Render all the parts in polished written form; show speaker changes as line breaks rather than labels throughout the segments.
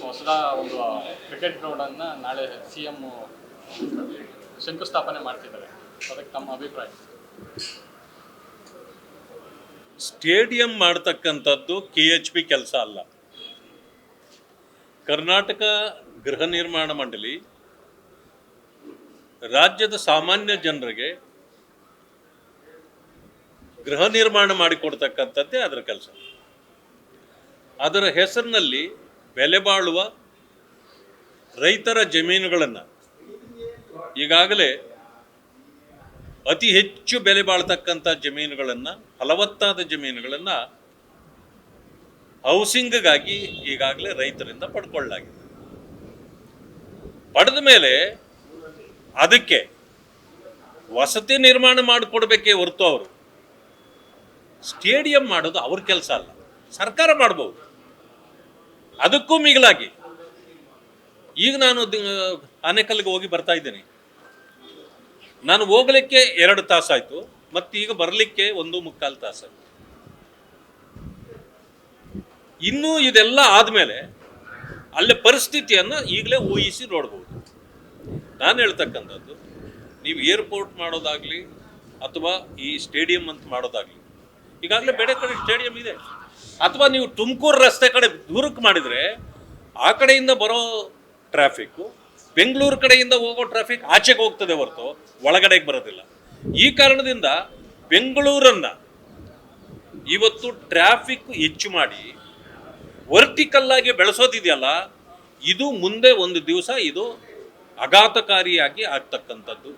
ಹೊಸದ ಒಂದು ಕ್ರಿಕೆಟ್ ಗ್ರೌಂಡನ್ನು ನಾಳೆ CM ಶಂಕುಸ್ಥಾಪನೆ ಮಾಡ್ತಿದ್ದಾರೆ. ಅದಕ್ಕೆ ತಮ್ಮ ಅಭಿಪ್ರಾಯ?
ಸ್ಟೇಡಿಯಂ ಮಾಡ್ತಕ್ಕಂಥದ್ದು KHP ಕೆಲಸ ಅಲ್ಲ. ಕರ್ನಾಟಕ ಗೃಹ ನಿರ್ಮಾಣ ಮಂಡಳಿ ರಾಜ್ಯದ ಸಾಮಾನ್ಯ ಜನರಿಗೆ ಗೃಹ ನಿರ್ಮಾಣ ಮಾಡಿಕೊಡ್ತಕ್ಕಂಥದ್ದೇ ಅದರ ಕೆಲಸ. ಅದರ ಹೆಸರಿನಲ್ಲಿ ಬೆಲೆ ಬಾಳುವ ರೈತರ ಜಮೀನುಗಳನ್ನು, ಈಗಾಗಲೇ ಅತಿ ಹೆಚ್ಚು ಬೆಲೆ ಬಾಳ್ತಕ್ಕಂಥ ಜಮೀನುಗಳನ್ನು, ಫಲವತ್ತಾದ ಜಮೀನುಗಳನ್ನು ಹೌಸಿಂಗ್ಗಾಗಿ ಈಗಾಗಲೇ ರೈತರಿಂದ ಪಡ್ಕೊಳ್ಳಲಾಗಿದೆ. ಪಡೆದ ಮೇಲೆ ಅದಕ್ಕೆ ವಸತಿ ನಿರ್ಮಾಣ ಮಾಡಿಕೊಡ್ಬೇಕೇ ಹೊರತು ಅವರು ಸ್ಟೇಡಿಯಂ ಮಾಡೋದು ಅವ್ರ ಕೆಲಸ ಅಲ್ಲ. ಸರ್ಕಾರ ಮಾಡ್ಬೋದು. ಅದಕ್ಕೂ ಮಿಗಿಲಾಗಿ ಈಗ ನಾನು ಆನೇಕಲ್ಗೆ ಹೋಗಿ ಬರ್ತಾ ಇದ್ದೇನೆ. ನಾನು ಹೋಗ್ಲಿಕ್ಕೆ 2 ತಾಸಾಯ್ತು, ಮತ್ತೀಗ ಬರಲಿಕ್ಕೆ 1.25 ತಾಸಾಯ್ತು. ಇನ್ನೂ ಇದೆಲ್ಲ ಆದಮೇಲೆ ಅಲ್ಲೇ ಪರಿಸ್ಥಿತಿಯನ್ನು ಈಗಲೇ ಊಹಿಸಿ ನೋಡ್ಬೋದು. ನಾನು ಹೇಳ್ತಕ್ಕಂಥದ್ದು, ನೀವು ಏರ್ಪೋರ್ಟ್ ಮಾಡೋದಾಗಲಿ ಅಥವಾ ಈ ಸ್ಟೇಡಿಯಂ ಅಂತ ಮಾಡೋದಾಗಲಿ, ಈಗಾಗಲೇ ಬೇರೆ ಕಡೆ ಸ್ಟೇಡಿಯಂ ಇದೆ. ಅಥವಾ ನೀವು ತುಮಕೂರು ರಸ್ತೆ ಕಡೆ ದೂರಕ್ಕೆ ಮಾಡಿದರೆ ಆ ಕಡೆಯಿಂದ ಬರೋ ಟ್ರಾಫಿಕ್ಕು ಬೆಂಗಳೂರು ಕಡೆಯಿಂದ ಹೋಗೋ ಟ್ರಾಫಿಕ್ ಆಚೆಗೆ ಹೋಗ್ತದೆ ಹೊರತು ಒಳಗಡೆಗೆ ಬರೋದಿಲ್ಲ. ಈ ಕಾರಣದಿಂದ ಬೆಂಗಳೂರನ್ನು ಇವತ್ತು ಟ್ರಾಫಿಕ್ ಹೆಚ್ಚು ಮಾಡಿ ವರ್ಟಿಕಲ್ಲಾಗಿ ಬೆಳೆಸೋದಿದೆಯಲ್ಲ, ಇದು ಮುಂದೆ ಒಂದು ದಿವಸ ಇದು ಆಘಾತಕಾರಿಯಾಗಿ ಆಗ್ತಕ್ಕಂಥದ್ದು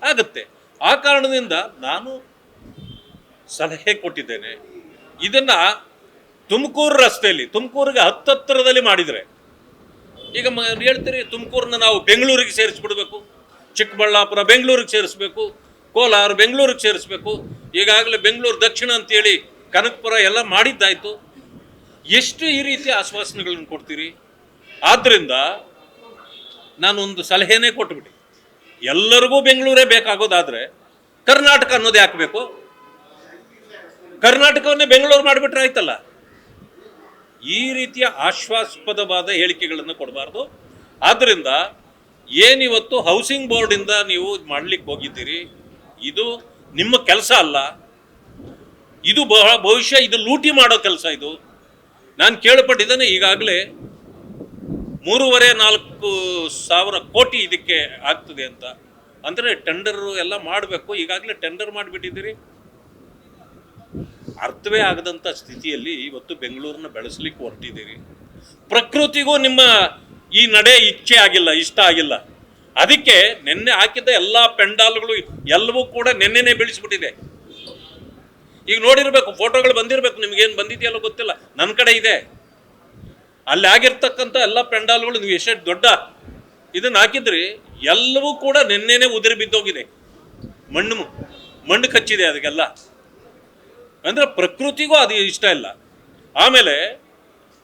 ಆಗುತ್ತೆ. ಆ ಕಾರಣದಿಂದ ನಾನು ಸಲಹೆ ಕೊಟ್ಟಿದ್ದೇನೆ, ಇದನ್ನು ತುಮಕೂರು ರಸ್ತೆಯಲ್ಲಿ, ತುಮಕೂರಿಗೆ ಹತ್ತತ್ರದಲ್ಲಿ ಮಾಡಿದರೆ, ಈಗ ಹೇಳ್ತೀರಿ ತುಮಕೂರನ್ನ ನಾವು ಬೆಂಗಳೂರಿಗೆ ಸೇರಿಸ್ಬಿಡ್ಬೇಕು, ಚಿಕ್ಕಬಳ್ಳಾಪುರ ಬೆಂಗಳೂರಿಗೆ ಸೇರಿಸ್ಬೇಕು, ಕೋಲಾರ ಬೆಂಗಳೂರಿಗೆ ಸೇರಿಸ್ಬೇಕು, ಈಗಾಗಲೇ ಬೆಂಗಳೂರು ದಕ್ಷಿಣ ಅಂತೇಳಿ ಕನಕಪುರ ಎಲ್ಲ ಮಾಡಿದ್ದಾಯಿತು. ಎಷ್ಟು ಈ ರೀತಿ ಆಶ್ವಾಸನೆಗಳನ್ನು ಕೊಡ್ತೀರಿ? ಆದ್ದರಿಂದ ನಾನೊಂದು ಸಲಹೆನೇ ಕೊಟ್ಬಿಡಿ, ಎಲ್ಲರಿಗೂ ಬೆಂಗಳೂರೇ ಬೇಕಾಗೋದಾದರೆ ಕರ್ನಾಟಕ ಅನ್ನೋದು ಯಾಕೆ ಬೇಕು? ಕರ್ನಾಟಕವನ್ನೇ ಬೆಂಗಳೂರು ಮಾಡಿಬಿಟ್ರೆ ಆಯ್ತಲ್ಲ. ಈ ರೀತಿಯ ಆಶ್ವಾಸ್ಪದವಾದ ಹೇಳಿಕೆಗಳನ್ನು ಕೊಡಬಾರ್ದು. ಆದ್ದರಿಂದ ಏನಿವತ್ತು ಹೌಸಿಂಗ್ ಬೋರ್ಡಿಂದ ನೀವು ಮಾಡಲಿಕ್ಕೆ ಹೋಗಿದ್ದೀರಿ, ಇದು ನಿಮ್ಮ ಕೆಲಸ ಅಲ್ಲ. ಇದು ಬಹುಶಃ ಇದು ಲೂಟಿ ಮಾಡೋ ಕೆಲಸ. ಇದು ನಾನು ಕೇಳಪಟ್ಟಿದ್ದೇನೆ, ಈಗಾಗಲೇ 3,500-4 ಸಾವಿರ ಕೋಟಿ ಇದಕ್ಕೆ ಆಗ್ತದೆ ಅಂತ. ಅಂದರೆ ಟೆಂಡರು ಎಲ್ಲ ಮಾಡಬೇಕು. ಈಗಾಗಲೇ ಟೆಂಡರ್ ಮಾಡಿಬಿಟ್ಟಿದ್ದೀರಿ. ಅರ್ಥವೇ ಆಗದಂಥ ಸ್ಥಿತಿಯಲ್ಲಿ ಇವತ್ತು ಬೆಂಗಳೂರನ್ನ ಬೆಳೆಸಲಿಕ್ಕೆ ಹೊರಟಿದ್ದೀರಿ. ಪ್ರಕೃತಿಗೂ ನಿಮ್ಮ ಈ ನಡೆ ಇಚ್ಛೆ ಆಗಿಲ್ಲ, ಇಷ್ಟ ಆಗಿಲ್ಲ. ಅದಕ್ಕೆ ನಿನ್ನೆ ಹಾಕಿದ್ದ ಎಲ್ಲ ಪೆಂಡಾಲ್ಗಳು ಎಲ್ಲವೂ ಕೂಡ ನಿನ್ನೆನೇ ಬೆಳೆಸ್ಬಿಟ್ಟಿದೆ. ಈಗ ನೋಡಿರ್ಬೇಕು, ಫೋಟೋಗಳು ಬಂದಿರಬೇಕು, ನಿಮ್ಗೇನು ಬಂದಿದೆಯಲ್ಲ ಗೊತ್ತಿಲ್ಲ, ನನ್ನ ಕಡೆ ಇದೆ. ಅಲ್ಲಿ ಆಗಿರ್ತಕ್ಕಂಥ ಎಲ್ಲ ಪೆಂಡಾಲ್ಗಳು ನೀವು ಎಷ್ಟು ದೊಡ್ಡ ಇದನ್ನು ಹಾಕಿದ್ರಿ, ಎಲ್ಲವೂ ಕೂಡ ನಿನ್ನೆನೇ ಉದುರಿ ಬಿದ್ದೋಗಿದೆ. ಮಣ್ಣು ಕಚ್ಚಿದೆ ಅದಕ್ಕೆಲ್ಲ. ಅಂದರೆ ಪ್ರಕೃತಿಗೂ ಅದು ಇಷ್ಟ ಇಲ್ಲ. ಆಮೇಲೆ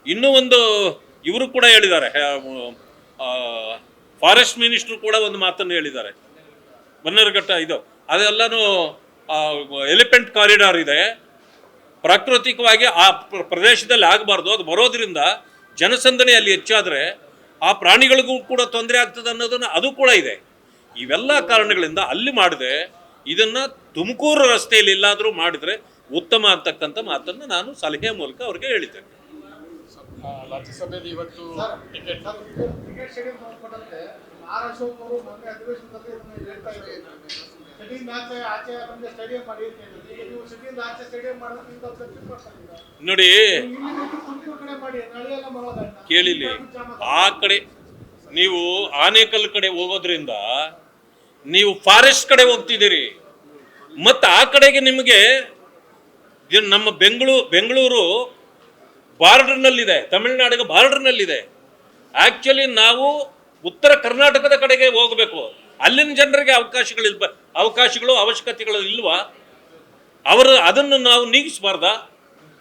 ಇನ್ನೂ ಒಂದು ಇವರು ಕೂಡ ಹೇಳಿದ್ದಾರೆ, ಫಾರೆಸ್ಟ್ ಮಿನಿಸ್ಟ್ರು ಕೂಡ ಒಂದು ಮಾತನ್ನು ಹೇಳಿದ್ದಾರೆ. ಬನ್ನರಘಟ್ಟ ಇದು ಅದೆಲ್ಲನೂ ಎಲಿಫೆಂಟ್ ಕಾರಿಡಾರ್ ಇದೆ, ಪ್ರಾಕೃತಿಕವಾಗಿ ಆ ಪ್ರದೇಶದಲ್ಲಿ ಆಗಬಾರ್ದು. ಅದು ಬರೋದ್ರಿಂದ ಜನಸಂದಣಿ ಅಲ್ಲಿ ಹೆಚ್ಚಾದರೆ ಆ ಪ್ರಾಣಿಗಳಿಗೂ ಕೂಡ ತೊಂದರೆ ಆಗ್ತದೆ ಅನ್ನೋದನ್ನು ಅದು ಕೂಡ ಇದೆ. ಇವೆಲ್ಲ ಕಾರಣಗಳಿಂದ ಅಲ್ಲಿ ಮಾಡಿದೆ. ಇದನ್ನು ತುಮಕೂರು ರಸ್ತೆಯಲ್ಲಿ ಎಲ್ಲಾದರೂ ಮಾಡಿದರೆ ಉತ್ತಮ ಅಂತಕ್ಕಂಥ ಮಾತನ್ನು ನಾನು ಸಲಹೆಯ ಮೂಲಕ ಅವ್ರಿಗೆ ಹೇಳಿದ್ದೇನೆ.
ರಾಜ್ಯಸಭೆಯಲ್ಲಿ ಇವತ್ತು ಟಿಕೆಟ್ ನೋಡಿ, ಕೇಳಿಲಿ, ಆ ಕಡೆ ನೀವು ಆನೇಕಲ್ ಕಡೆ ಹೋಗೋದ್ರಿಂದ ನೀವು ಫಾರೆಸ್ಟ್ ಕಡೆ ಹೋಗ್ತಿದ್ದೀರಿ. ಮತ್ತು ಆ ಕಡೆಗೆ ನಿಮಗೆ ನಮ್ಮ ಬೆಂಗಳೂರು ಬಾರ್ಡರ್ನಲ್ಲಿದೆ, ತಮಿಳುನಾಡಿಗೆ ಬಾರ್ಡರ್ನಲ್ಲಿದೆ. ಆ್ಯಕ್ಚುಲಿ ನಾವು ಉತ್ತರ ಕರ್ನಾಟಕದ ಕಡೆಗೆ ಹೋಗಬೇಕು. ಅಲ್ಲಿನ ಜನರಿಗೆ ಅವಕಾಶಗಳು ಅವಶ್ಯಕತೆಗಳು ಇಲ್ವಾ? ಅದನ್ನು ನಾವು ನೀಗಿಸಬಾರ್ದ?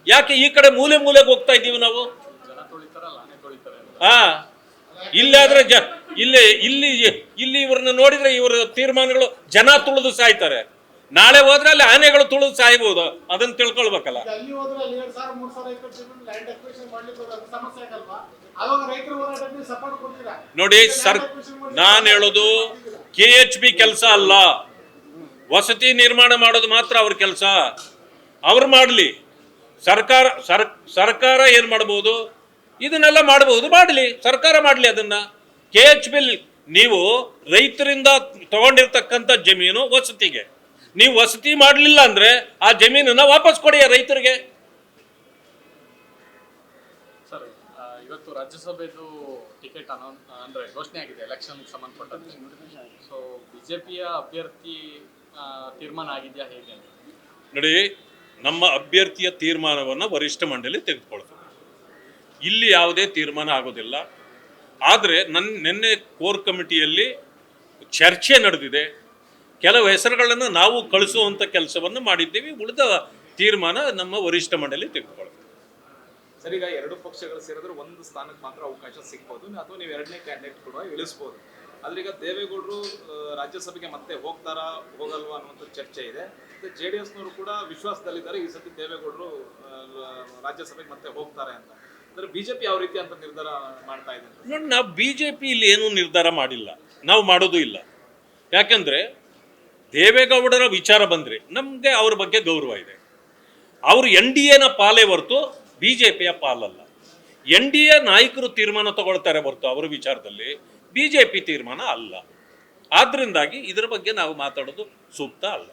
ಯಾಕೆ ಈ ಕಡೆ ಮೂಲೆಗೆ ಹೋಗ್ತಾ ಇದ್ದೀವಿ ನಾವು? ಇಲ್ಲಾದ್ರೆ ಇಲ್ಲಿ ಇವ್ರನ್ನ ನೋಡಿದ್ರೆ ಇವ್ರ ತೀರ್ಮಾನಗಳು ಜನ ತುಳಿದು ಸಾಯ್ತಾರೆ. ನಾಳೆ ಹೋದ್ರೆ ಅಲ್ಲಿ ಆನೆಗಳು ತುಳಿದು ಸಾಯ್ಬೋದು, ಅದನ್ನ ತಿಳ್ಕೊಳ್ಬೇಕಲ್ಲ.
ಅಲ್ಲಿ ಹೋದ್ರೆ ಅಲ್ಲಿ 2,000-3,000 ಎಕರೆ ಲ್ಯಾಂಡ್ ಅಕ್ವಿಸಿಷನ್ ಮಾಡ್ಲಿಕ್ಕೆ ಸಮಸ್ಯೆ ಆಗಲ್ವಾ? ಅವಾಗ ರೈತರು ಹೋರಾಟ
ನೋಡಿ ನಾನು ಹೇಳೋದು KHB ಕೆಲಸ ಅಲ್ಲ, ವಸತಿ ನಿರ್ಮಾಣ ಮಾಡೋದು ಮಾತ್ರ ಅವ್ರ ಕೆಲಸ. ಅವ್ರು ಮಾಡಲಿ. ಸರ್ಕಾರ ಏನ್ ಮಾಡ್ಬೋದು, ಇದನ್ನೆಲ್ಲ ಮಾಡಬಹುದು, ಮಾಡಲಿ, ಸರ್ಕಾರ ಮಾಡಲಿ ಅದನ್ನ. KHB ನೀವು ರೈತರಿಂದ ತಗೊಂಡಿರ್ತಕ್ಕಂಥ ಜಮೀನು ವಸತಿಗೆ, ನೀವು ವಸತಿ ಮಾಡಲಿಲ್ಲ ಅಂದ್ರೆ ಆ ಜಮೀನನ್ನ ವಾಪಸ್ ಕೊಡಿ ರೈತರಿಗೆ.
ಸರ್, ಇವತ್ತು ರಾಜ್ಯಸಭೆದು ಟಿಕೆಟ್ ಅಂದ್ರೆ ಘೋಷಣೆ ಆಗಿದೆ ಎಲೆಕ್ಷನ್ ಸಂಬಂಧಪಟ್ಟಂತೆ. ಸೊ ಬಿಜೆಪಿಯ ಅಭ್ಯರ್ಥಿ ತೀರ್ಮಾನ ಆಗಿದೆಯಾ ಹೇಗೆ?
ನೋಡಿ, ನಮ್ಮ ಅಭ್ಯರ್ಥಿಯ ತೀರ್ಮಾನವನ್ನು ವರಿಷ್ಠ ಮಂಡಳಿ ತೆಗೆದುಕೊಳ್ತದೆ. ಇಲ್ಲಿ ಯಾವುದೇ ತೀರ್ಮಾನ ಆಗೋದಿಲ್ಲ. ಆದರೆ ನಿನ್ನೆ ಕೋರ್ ಕಮಿಟಿಯಲ್ಲಿ ಚರ್ಚೆ ನಡೆದಿದೆ. ಕೆಲವು ಹೆಸರುಗಳನ್ನು ನಾವು ಕಳಿಸುವಂಥ ಕೆಲಸವನ್ನು ಮಾಡಿದ್ದೀವಿ. ಉಳಿದ ತೀರ್ಮಾನ ನಮ್ಮ ವರಿಷ್ಠ ಮಂಡಳಿ ತೆಗೆದುಕೊಳ್ತದೆ.
ಸರ್, ಈಗ ಎರಡು ಪಕ್ಷಗಳು ಸೇರಿದ್ರೆ ಒಂದು ಸ್ಥಾನಕ್ಕೆ ಮಾತ್ರ ಅವಕಾಶ ಸಿಗ್ಬೋದು, ಅಥವಾ ನೀವು ಎರಡನೇ ಕ್ಯಾಂಡಿಡೇಟ್ ಕೂಡ ಇಳಿಸ್ಬೋದು. ಆದ್ರೆ ಈಗ ದೇವೇಗೌಡರು ರಾಜ್ಯಸಭೆಗೆ ಮತ್ತೆ ಹೋಗ್ತಾರಾ ಹೋಗಲ್ವಾ ಅನ್ನುವಂಥ ಚರ್ಚೆ ಇದೆ. ಮತ್ತೆ JDS ನವರು ಕೂಡ ವಿಶ್ವಾಸದಲ್ಲಿದ್ದಾರೆ, ಈ ಸತಿ ದೇವೇಗೌಡರು ರಾಜ್ಯಸಭೆಗೆ ಮತ್ತೆ ಹೋಗ್ತಾರೆ ಅಂತ. ಅಂದ್ರೆ ಬಿಜೆಪಿ ಯಾವ ರೀತಿ ಅಂತ ನಿರ್ಧಾರ ಮಾಡ್ತಾ ಇದೆ?
ನೋಡಿ, ನಾವು BJP ಇಲ್ಲಿ ಏನೂ ನಿರ್ಧಾರ ಮಾಡಿಲ್ಲ, ನಾವು ಮಾಡೋದು ಇಲ್ಲ. ಯಾಕಂದ್ರೆ ದೇವೇಗೌಡರ ವಿಚಾರ ಬಂದ್ರೆ ನಮಗೆ ಅವ್ರ ಬಗ್ಗೆ ಗೌರವ ಇದೆ. ಅವರು NDAನ ಪಾಲೇ ಹೊರತು BJPಯ ಪಾಲಲ್ಲ. NDA ನಾಯಕರು ತೀರ್ಮಾನ ತಗೊಳ್ತಾರೆ ಹೊರತು ಅವರ ವಿಚಾರದಲ್ಲಿ BJP ತೀರ್ಮಾನ ಅಲ್ಲ. ಆದ್ರಿಂದಾಗಿ ಇದರ ಬಗ್ಗೆ ನಾವು ಮಾತಾಡೋದು ಸೂಕ್ತ ಅಲ್ಲ.